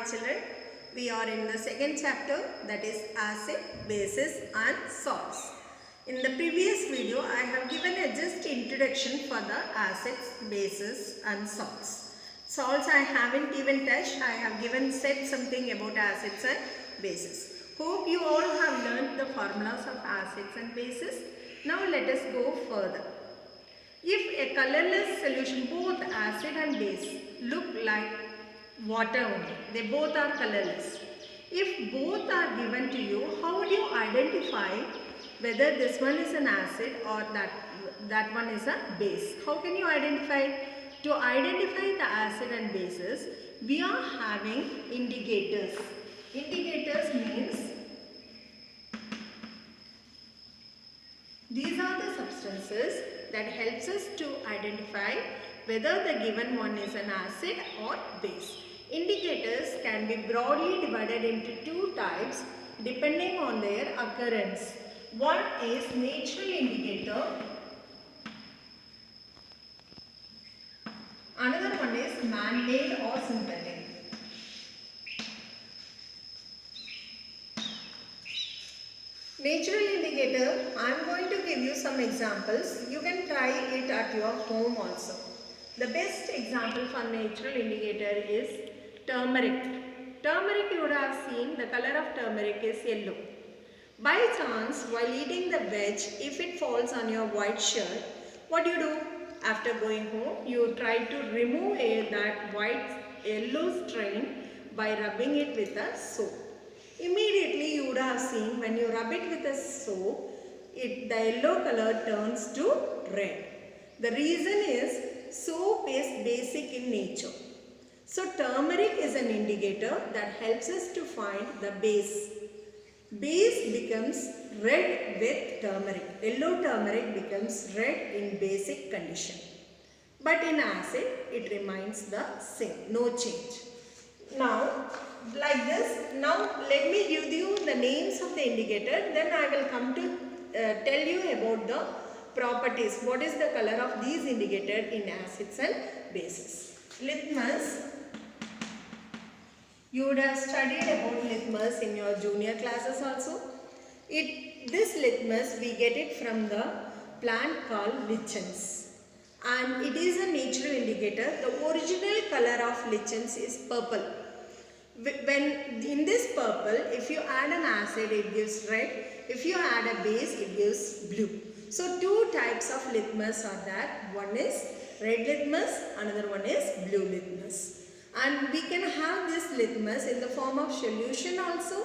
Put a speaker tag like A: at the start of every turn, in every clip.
A: children, we are in the second chapter, that is acid, bases and salts. In the previous video, I have given a just introduction for the acids, bases and salts. Salts I haven't even touched, I have said something about acids and bases. Hope you all have learned the formulas of acids and bases. Now let us go further. If a colorless solution, both acid and base look like water only, they both are colorless. If both are given to you, how would you identify whether this one is an acid or that one is a base? How can you identify? To identify the acid and bases, we are having indicators. Indicators means these are the substances that helps us to identify whether the given one is an acid or base. Indicators can be broadly divided into two types depending on their occurrence. One is natural indicator. Another one is man-made or synthetic. Natural indicator, I am going to give you some examples. You can try it at your home also. The best example for natural indicator is turmeric. Turmeric, you would have seen the color of turmeric is yellow. By chance, while eating the veg, if it falls on your white shirt, what do you do? After going home, you try to remove that white yellow stain by rubbing it with a soap. Immediately you would have seen when you rub it with a soap, the yellow color turns to red. The reason is soap is basic in nature. So turmeric is an indicator that helps us to find the base. Base becomes red with turmeric. Yellow turmeric becomes red in basic condition. But in acid, it remains the same, no change. Now, like this, now let me give you the names of the indicator, then I will come to tell you about the properties. What is the color of these indicators in acids and bases? Litmus. You would have studied about litmus in your junior classes also. This litmus, we get it from the plant called lichens. And it is a natural indicator. The original color of lichens is purple. When in this purple, if you add an acid, it gives red. If you add a base, it gives blue. So two types of litmus are there. One is red litmus, another one is blue litmus. And we can have this litmus in the form of solution also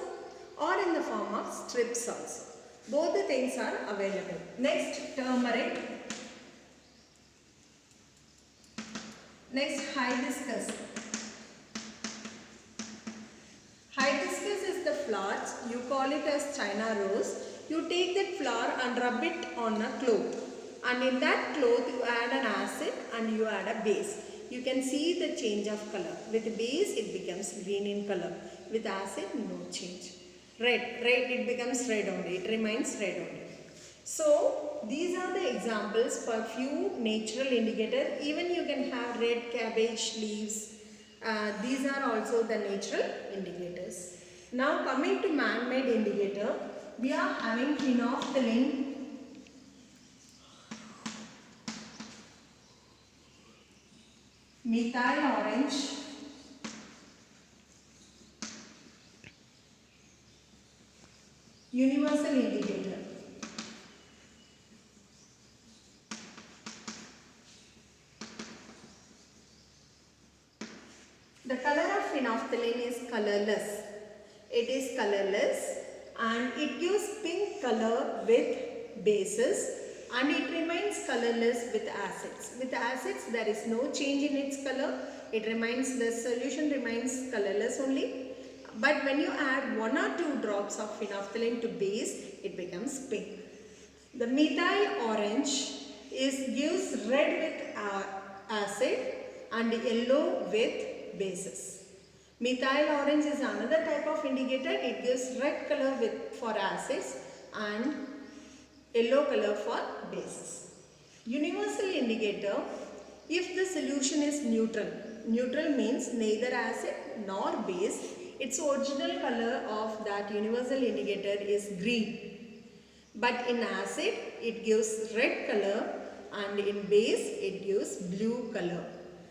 A: or in the form of strips also. Both the things are available. Next, turmeric. Next, hibiscus. Hibiscus is the flower. You call it as China rose. You take that flower and rub it on a cloth. And in that cloth, you add an acid and you add a base. You can see the change of color. With base, it becomes green in color. With acid, no change. Red, it becomes red only. It remains red only. So, these are the examples for few natural indicators. Even you can have red cabbage leaves. These are also the natural indicators. Now, coming to man-made indicator, we are having phenolphthalein, methyl orange, universal indicator. The color of phenolphthalein is colorless. It is colorless and it gives pink color with bases and it remains colorless with acids. With acids, there is no change in its color. It remains, the solution remains colorless only. But when you add 1 or 2 drops of phenolphthalein to base, it becomes pink. The methyl orange gives red with acid and yellow with bases. Methyl orange is another type of indicator. It gives red color for acids and yellow color for bases. Universal indicator, if the solution is neutral, Neutral means neither acid nor base. Its original color of that universal indicator is green. But in acid it gives red color and in base it gives blue color.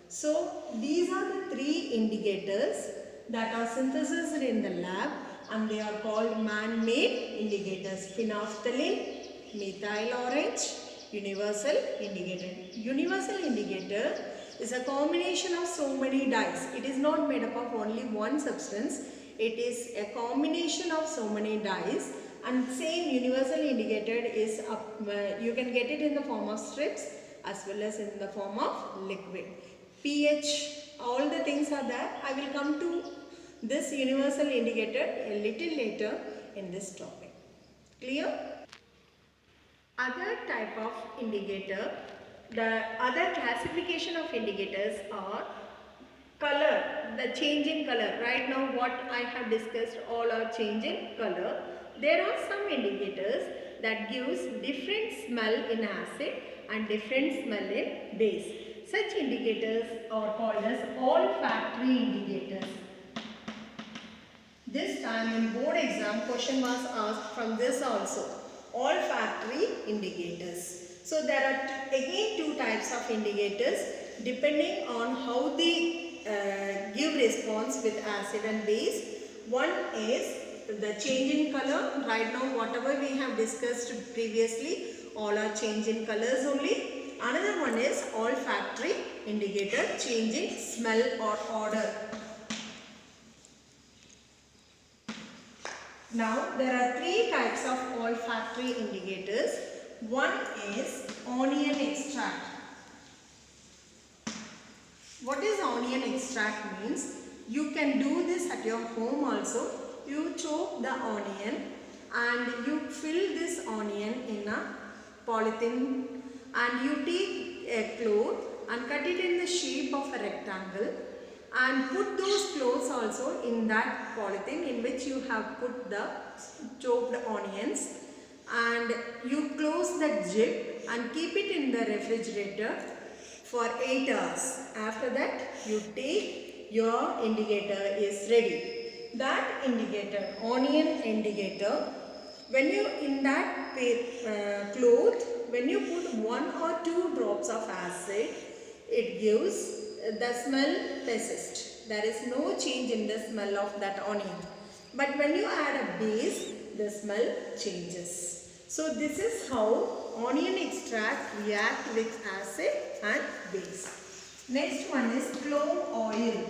A: So these are the three indicators that are synthesized in the lab and they are called man-made indicators: phenolphthalein, methyl orange, universal indicator. Universal indicator is a combination of so many dyes. It is not made up of only one substance. It is a combination of so many dyes, and same universal indicator is you can get it in the form of strips as well as in the form of liquid. pH, all the things are there. I will come to this universal indicator a little later in this topic. Clear? Other type of indicator, the other classification of indicators are color, the change in color. Right now what I have discussed all are change in color. There are some indicators that gives different smell in acid and different smell in base. Such indicators are called as olfactory indicators. This time in board exam question was asked from this also, olfactory indicators. So there are again two types of indicators depending on how they give response with acid and base. One is the change in color. Right now whatever we have discussed previously, all are change in colors only. Another one is olfactory indicator, change in smell or odor. Now there are three types of olfactory indicators. One is onion extract. What is onion extract means? You can do this at your home also. You chop the onion and you fill this onion in a polythene and you take a cloth and cut it in the shape of a rectangle and put those cloths also in that polythene in which you have put the chopped onions, and you close the zip and keep it in the refrigerator for 8 hours. After that you take your indicator is ready. That indicator, onion indicator, when you in that cloth, when you put 1 or 2 drops of acid, it gives the smell persists. There is no change in the smell of that onion. But when you add a base, the smell changes. So this is how onion extract react with acid and base. Next one is clove oil.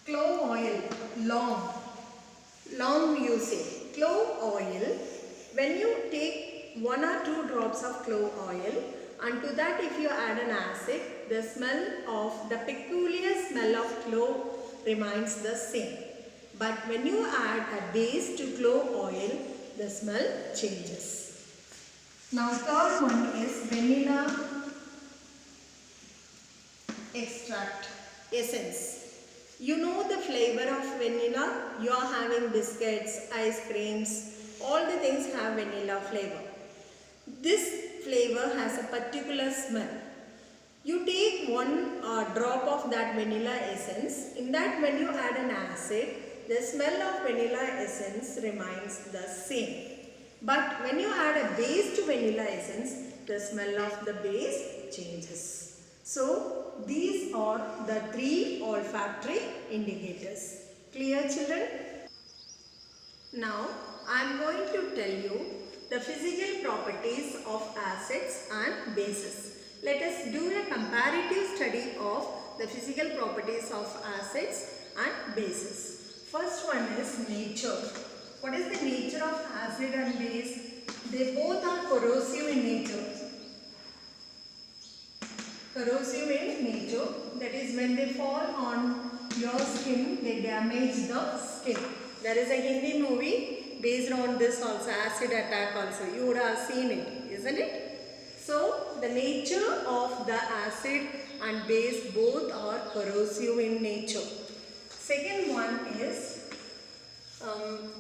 A: Clove oil, long usage. Clove oil, when you take 1 or 2 drops of clove oil and to that if you add an acid, the smell of the peculiar smell of clove remains the same. But when you add a base to clove oil, the smell changes. Now third one is vanilla extract, essence. You know the flavor of vanilla. You are having biscuits, ice creams, all the things have vanilla flavor. This flavor has a particular smell. You take 1 drop of that vanilla essence. In that when you add an acid, the smell of vanilla essence remains the same. But when you add a base to vanilla essence, the smell of the base changes. So these are the 3 olfactory indicators. Clear, children? Now I am going to tell you the physical properties of acids and bases. Let us do a comparative study of the physical properties of acids and bases. First one is nature. What is the nature of acid and base? They both are corrosive in nature. Corrosive in nature, that is when they fall on your skin, they damage the skin. There is a Hindi movie based on this also, acid attack also. You would have seen it, isn't it? So the nature of the acid and base both are corrosive in nature. Second one is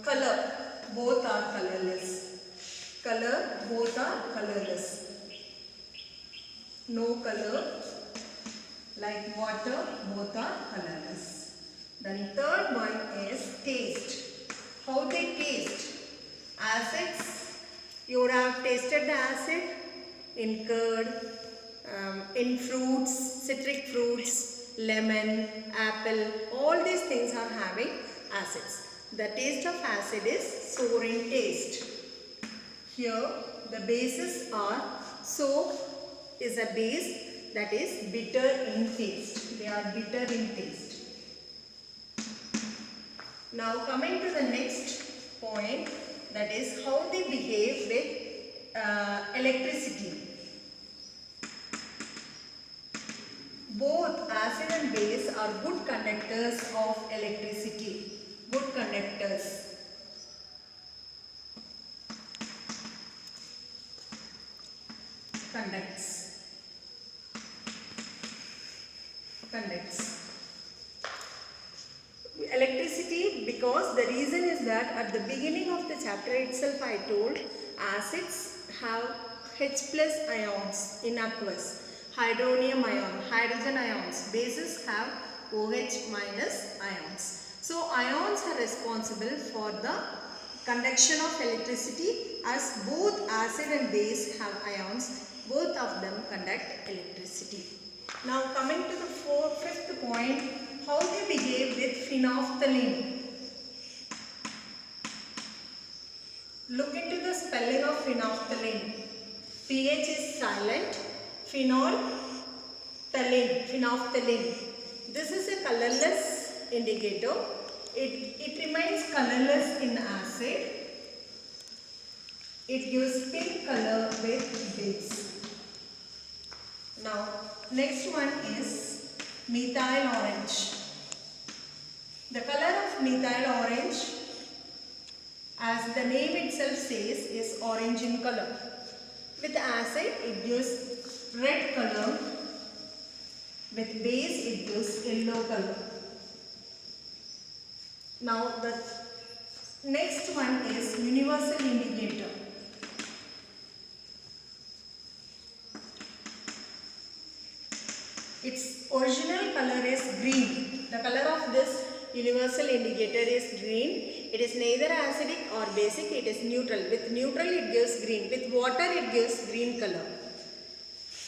A: color. Both are colorless. Color, both are colorless. No color, like water, both are colorless. Then third one is taste. How they taste? Acids, you would have tasted the acid in curd, in fruits, citric fruits, lemon, apple, all these things are having acids. The taste of acid is sour in taste. Here the bases are soap is a base that is bitter in taste. They are bitter in taste. Now coming to the next point, that is how they behave with electricity. Both acid and base are good conductors of electricity. Good conductors. Conducts. Electricity, because the reason is that at the beginning of the chapter itself I told acids have H plus ions in aqueous, hydronium ion, hydrogen ions, bases have OH minus ions. So ions are responsible for the conduction of electricity, as both acid and base have ions, both of them conduct electricity. Now coming to the fifth point, how they behave with phenolphthalein. Look into the spelling of phenolphthalein. PH is silent. Phenolphthalein. This is a colorless indicator. It remains colorless in acid. It gives pink color with base. Now next one is methyl orange. The color of methyl orange, as the name itself says, is orange in color. With acid it gives red color. With base it gives yellow color. Now the next one is universal indicator. Its original color is green. The color of this universal indicator is green. It is neither acidic or basic, it is neutral. With neutral it gives green. With water it gives green color.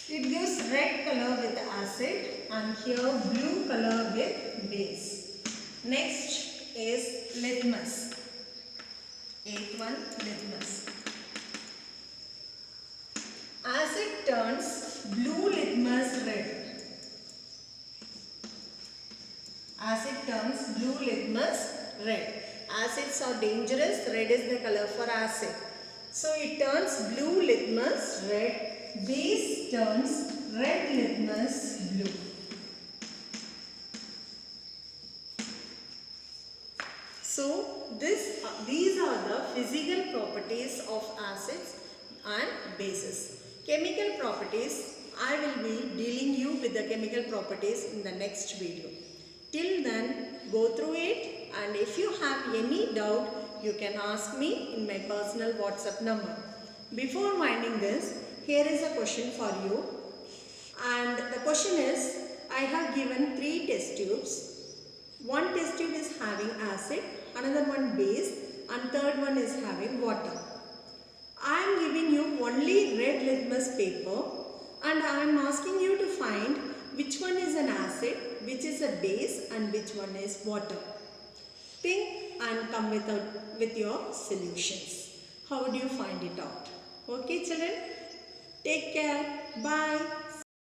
A: It gives red color with acid and here blue color with base. Next is litmus. Eighth one, litmus. Acid turns blue litmus red. Acid turns blue litmus red. Acids are dangerous. Red is the color for acid. So it turns blue litmus red. Base turns red litmus blue. So these are the physical properties of acids and bases. Chemical properties, I will be dealing you with the chemical properties in the next video. Till then, go through it, and if you have any doubt, you can ask me in my personal WhatsApp number. Before winding this, here is a question for you, and the question is, I have given 3 test tubes. One test tube is having acid, another one base, and third one is having water. I am giving you only red litmus paper, and I am asking you to find which one is an acid, which is a base, and which one is water. Think and come with your solutions. How would you find it out? Okay children? Take care. Bye.